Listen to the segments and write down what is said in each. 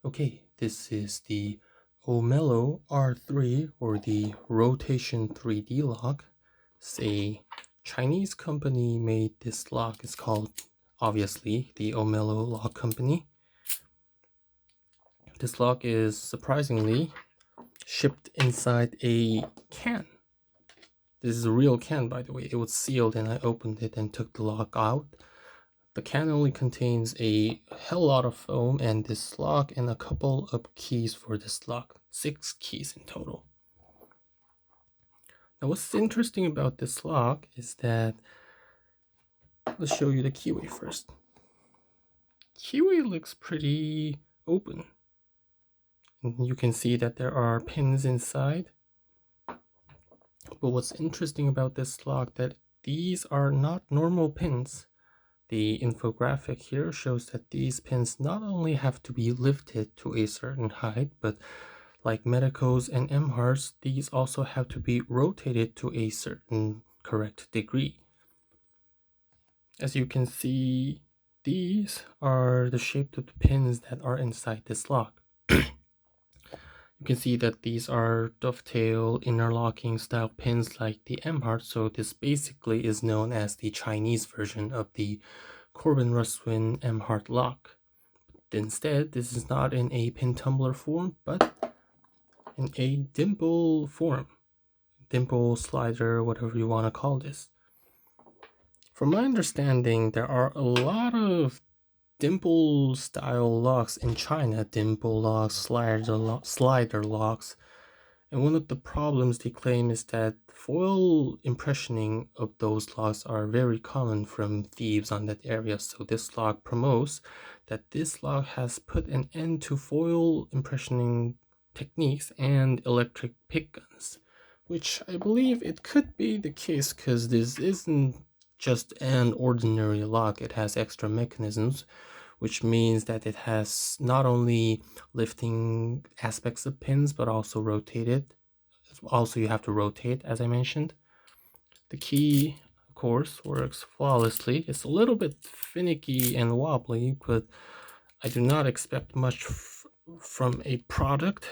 Okay, this is the Omellow R3 or the Rotation 3D lock. It's a Chinese company made this lock. It's called, obviously, the Omellow Lock Company. This lock is surprisingly shipped inside a can. This is a real can, by the way. It was sealed and I opened it and took the lock out. The can only contains a hell lot of foam and this lock and a couple of keys for this lock. 6 keys in total. Now what's interesting about this lock is that, let's show you the keyway first. Keyway looks pretty open. And you can see that there are pins inside. But what's interesting about this lock that these are not normal pins. The infographic here shows that these pins not only have to be lifted to a certain height, but like Medicos and Emharts, these also have to be rotated to a certain correct degree. As you can see, these are the shape of the pins that are inside this lock. You can see that these are dovetail interlocking style pins like the Emhart, so this basically is known as the Chinese version of the Corbin Russwin Emhart lock. Instead, this is not in a pin tumbler form, but in a dimple form. Dimple slider, whatever you want to call this. From my understanding, there are a lot of dimple style locks in China, dimple locks, slider locks, and one of the problems they claim is that foil impressioning of those locks are very common from thieves on that area, so this lock promotes that this lock has put an end to foil impressioning techniques and electric pick guns, which I believe it could be the case because this isn't just an ordinary lock, it has extra mechanisms, which means that it has not only lifting aspects of pins but also rotated. Also, you have to rotate, as I mentioned. The key, of course, works flawlessly. It's a little bit finicky and wobbly, but I do not expect much from a product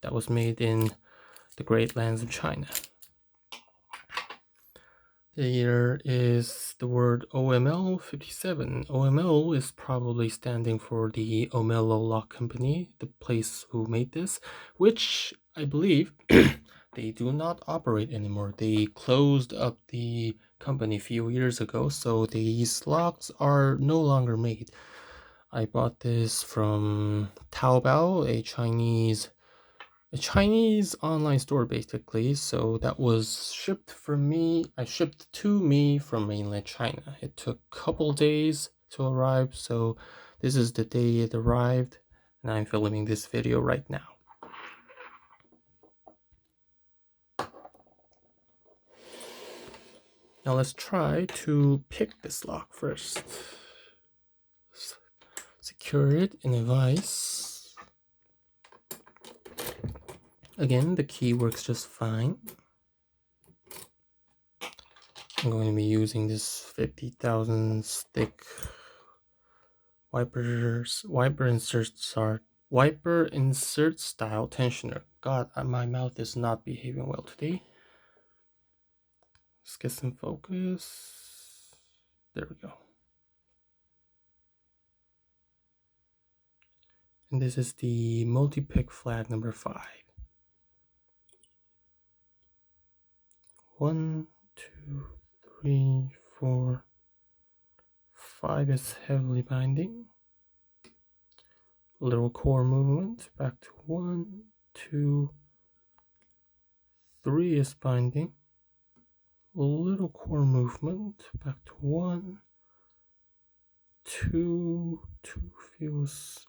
that was made in the great lands of China. There is the word OML 57. OML is probably standing for the Omellow Lock Company, the place who made this, which I believe they do not operate anymore. They closed up the company a few years ago, so these locks are no longer made. I bought this from Taobao, a Chinese online store basically, so that was shipped to me from mainland China. It took a couple days to arrive, so this is the day it arrived and I'm filming this video right now. Now let's try to pick this lock first. Secure it in a vise. Again, the key works just fine. I'm going to be using this 50,000 stick wiper insert style tensioner. God, my mouth is not behaving well today. Let's get some focus. There we go. And this is the multi-pick flag number 5. 1, 2, 3, 4, 5 is heavily binding. A little core movement, back to 1, 2, 3 is binding. A little core movement, back to 1, 2, 2 feels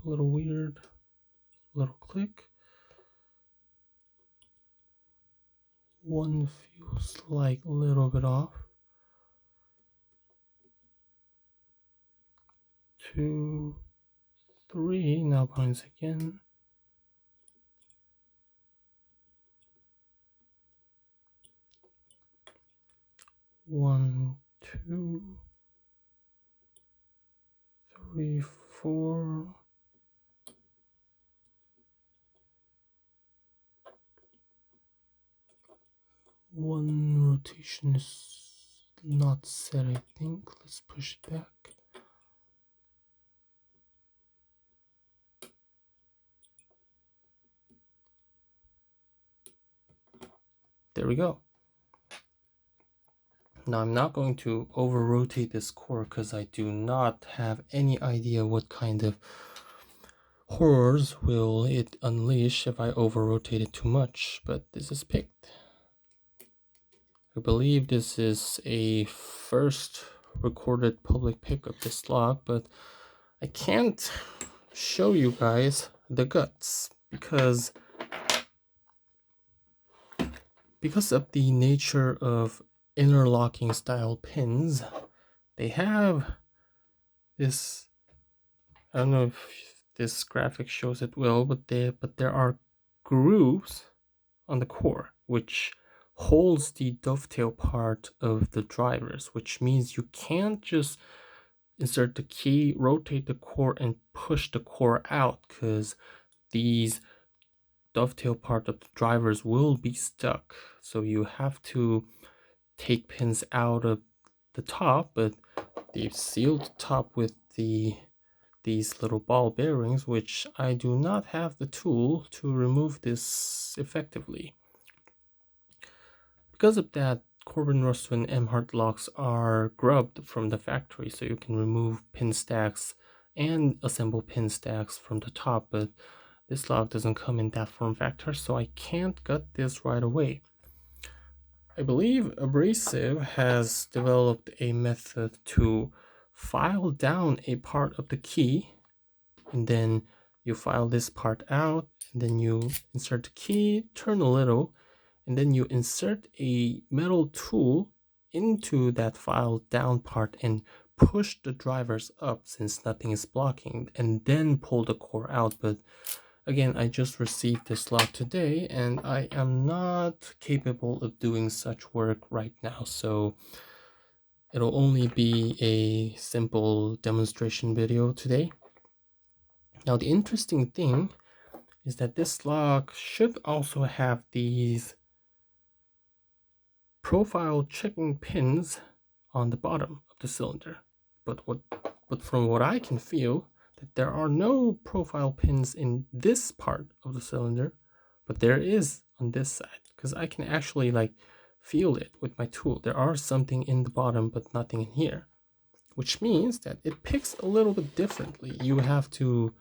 a little weird, a little click. 1 feels like a little bit off. 2, 3 now binds again. 1, 2, 3, 4. One rotation is not set, I think. Let's push it back. There we go. Now I'm not going to over rotate this core because I do not have any idea what kind of horrors will it unleash if I over rotate it too much, but this is picked. I believe this is a first recorded public pick of this log, but I can't show you guys the guts because of the nature of interlocking style pins. They have this, I don't know if this graphic shows it well, but there are grooves on the core which holds the dovetail part of the drivers, which means you can't just insert the key, rotate the core, and push the core out, because these dovetail part of the drivers will be stuck. So you have to take pins out of the top, but they've sealed the top with these little ball bearings, which I do not have the tool to remove this effectively. Because of that, Corbin Russell and Emhart locks are grubbed from the factory, so you can remove pin stacks and assemble pin stacks from the top, but this lock doesn't come in that form factor, so I can't gut this right away. I believe Abrasive has developed a method to file down a part of the key, and then you file this part out, and then you insert the key, turn a little, and then you insert a metal tool into that file down part and push the drivers up since nothing is blocking, and then pull the core out. But again, I just received this lock today and I am not capable of doing such work right now, so it'll only be a simple demonstration video today. Now the interesting thing is that this lock should also have these profile checking pins on the bottom of the cylinder, but from what I can feel, that there are no profile pins in this part of the cylinder, but there is on this side, because I can actually like feel it with my tool. There are something in the bottom but nothing in here, which means that it picks a little bit differently. You have to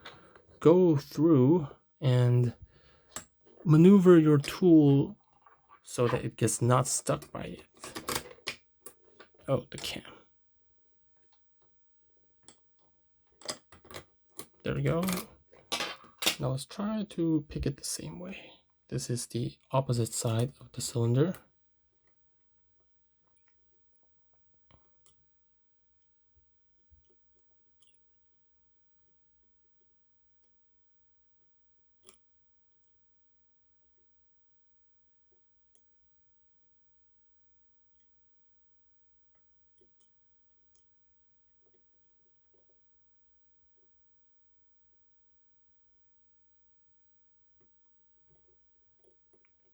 go through and maneuver your tool so that it gets not stuck by it. Oh, the cam. There we go. Now let's try to pick it the same way. This is the opposite side of the cylinder.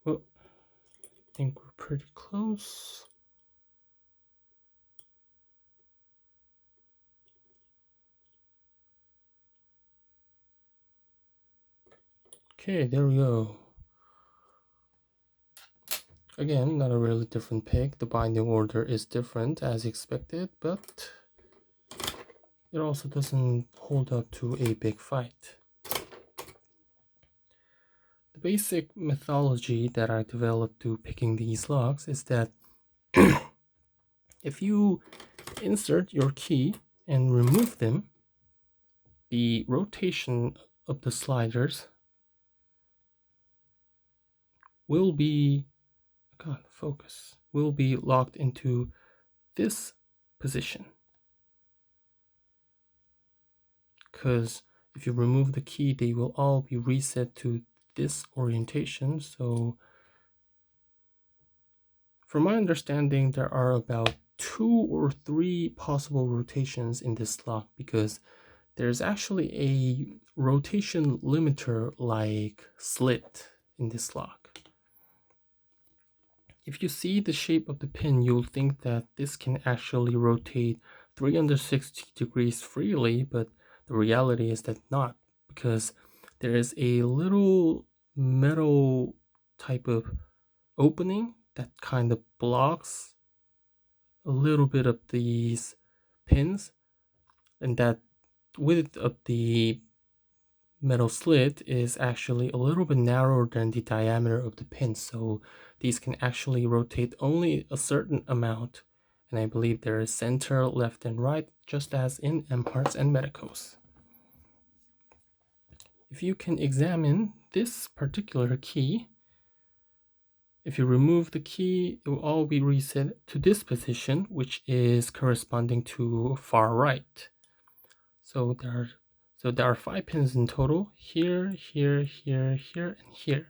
Well, I think we're pretty close. Okay, there we go. Again, not a really different pick. The binding order is different as expected, but it also doesn't hold up to a big fight. The basic methodology that I developed to picking these locks is that if you insert your key and remove them, the rotation of the sliders will be, will be locked into this position. Because if you remove the key, they will all be reset to this orientation. So from my understanding, there are about 2 or 3 possible rotations in this lock, because there's actually a rotation limiter like slit in this lock. If you see the shape of the pin, you'll think that this can actually rotate 360 degrees freely, but the reality is that not, because there is a little metal type of opening that kind of blocks a little bit of these pins, and that width of the metal slit is actually a little bit narrower than the diameter of the pin, so these can actually rotate only a certain amount, and I believe there is center, left, and right, just as in Emharts and Medicos. If you can examine this particular key, if you remove the key, it will all be reset to this position, which is corresponding to far right. So there are 5 pins in total, here, here, here, here, and here.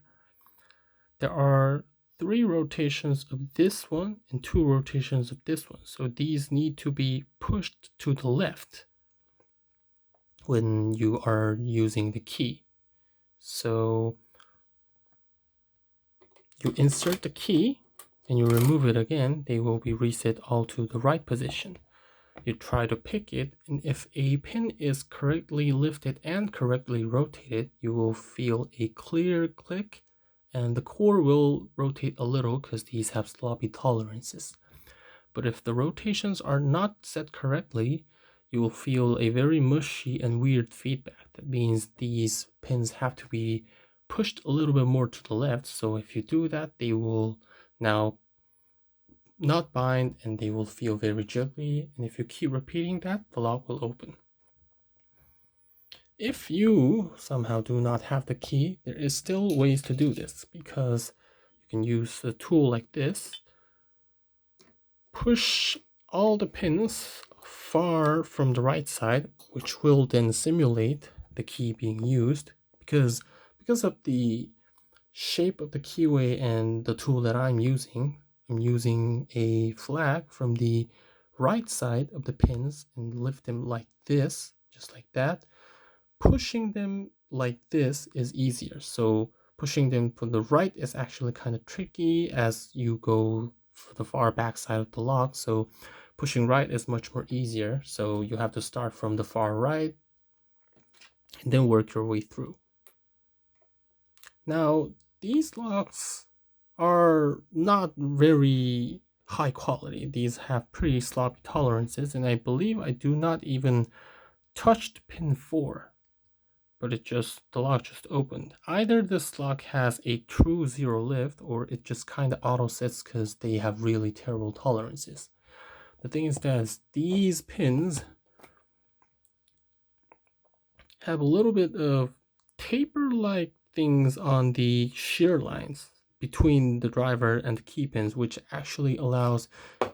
There are 3 rotations of this one and 2 rotations of this one. So these need to be pushed to the left when you are using the key. So you insert the key and you remove it again, they will be reset all to the right position. You try to pick it, and if a pin is correctly lifted and correctly rotated, you will feel a clear click, and the core will rotate a little because these have sloppy tolerances. But if the rotations are not set correctly, you will feel a very mushy and weird feedback. That means these pins have to be pushed a little bit more to the left, so if you do that, they will now not bind and they will feel very jiggly, and if you keep repeating that, the lock will open. If you somehow do not have the key, there is still ways to do this, because you can use a tool like this, push all the pins far from the right side, which will then simulate the key being used, because of the shape of the keyway and the tool that I'm using a flag from the right side of the pins and lift them like this, just like that. Pushing them like this is easier. So pushing them from the right is actually kind of tricky as you go for the far back side of the lock. So pushing right is much more easier. So you have to start from the far right and then work your way through. Now, these locks are not very high quality. These have pretty sloppy tolerances, and I believe I do not even touch pin 4, but the lock just opened. Either this lock has a true zero lift, or it just kind of auto sets because they have really terrible tolerances. The thing is that these pins have a little bit of taper-like things on the shear lines between the driver and the key pins, which actually allows,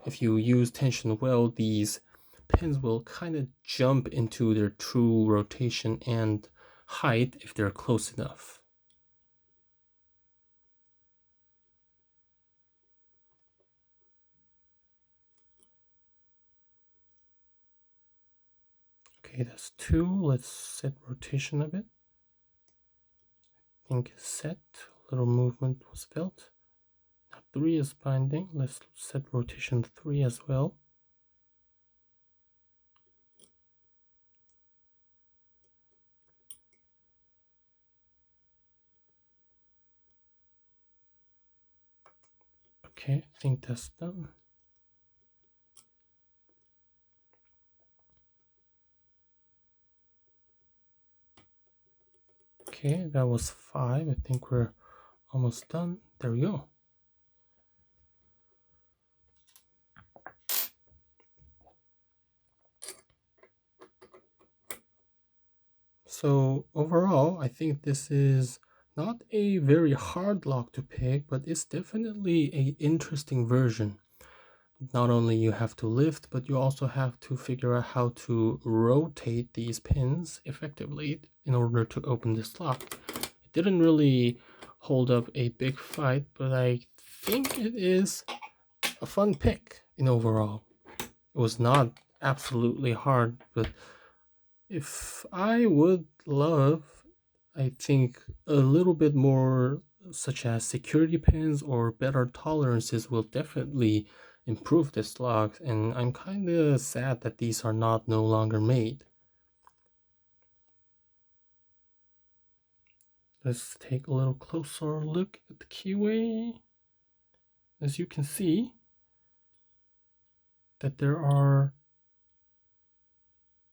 if you use tension well, these pins will kind of jump into their true rotation and height if they're close enough. Okay, that's 2. Let's set rotation a bit. I think it's set. A little movement was felt. Now 3 is binding. Let's set rotation 3 as well. Okay, I think that's done. Okay, that was 5. I think we're almost done. There we go. So overall, I think this is not a very hard lock to pick, but it's definitely an interesting version. Not only you have to lift, but you also have to figure out how to rotate these pins effectively in order to open this lock. It didn't really hold up a big fight, but I think it is a fun pick in overall. It was not absolutely hard, but if I would love, I think, a little bit more such as security pins or better tolerances will definitely improve this lock, and I'm kind of sad that these are not no longer made. Let's take a little closer look at the keyway. As you can see, that there are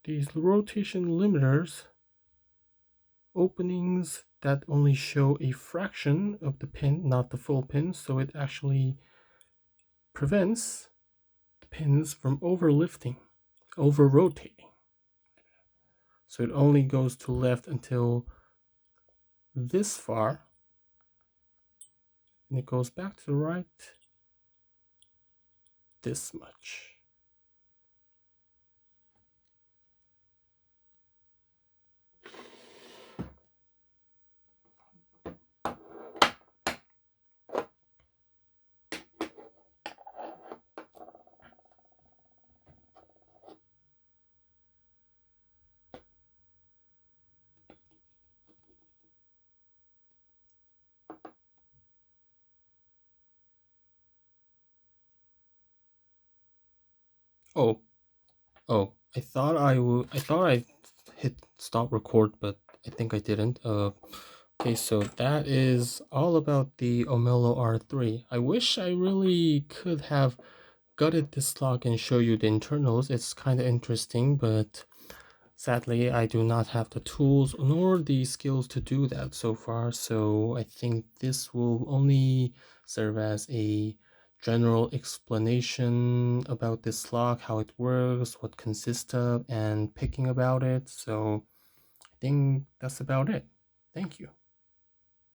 these rotation limiters openings that only show a fraction of the pin, not the full pin, so it actually prevents the pins from overlifting, over rotating. So it only goes to left until this far, and it goes back to the right this much. Oh, I thought I hit stop record, but I think I didn't. Okay, so that is all about the Omellow R3. I wish I really could have gutted this lock and show you the internals. It's kind of interesting, but sadly, I do not have the tools nor the skills to do that so far, so I think this will only serve as a general explanation about this lock, how it works, what consists of, and picking about it. So I think that's about it. Thank you.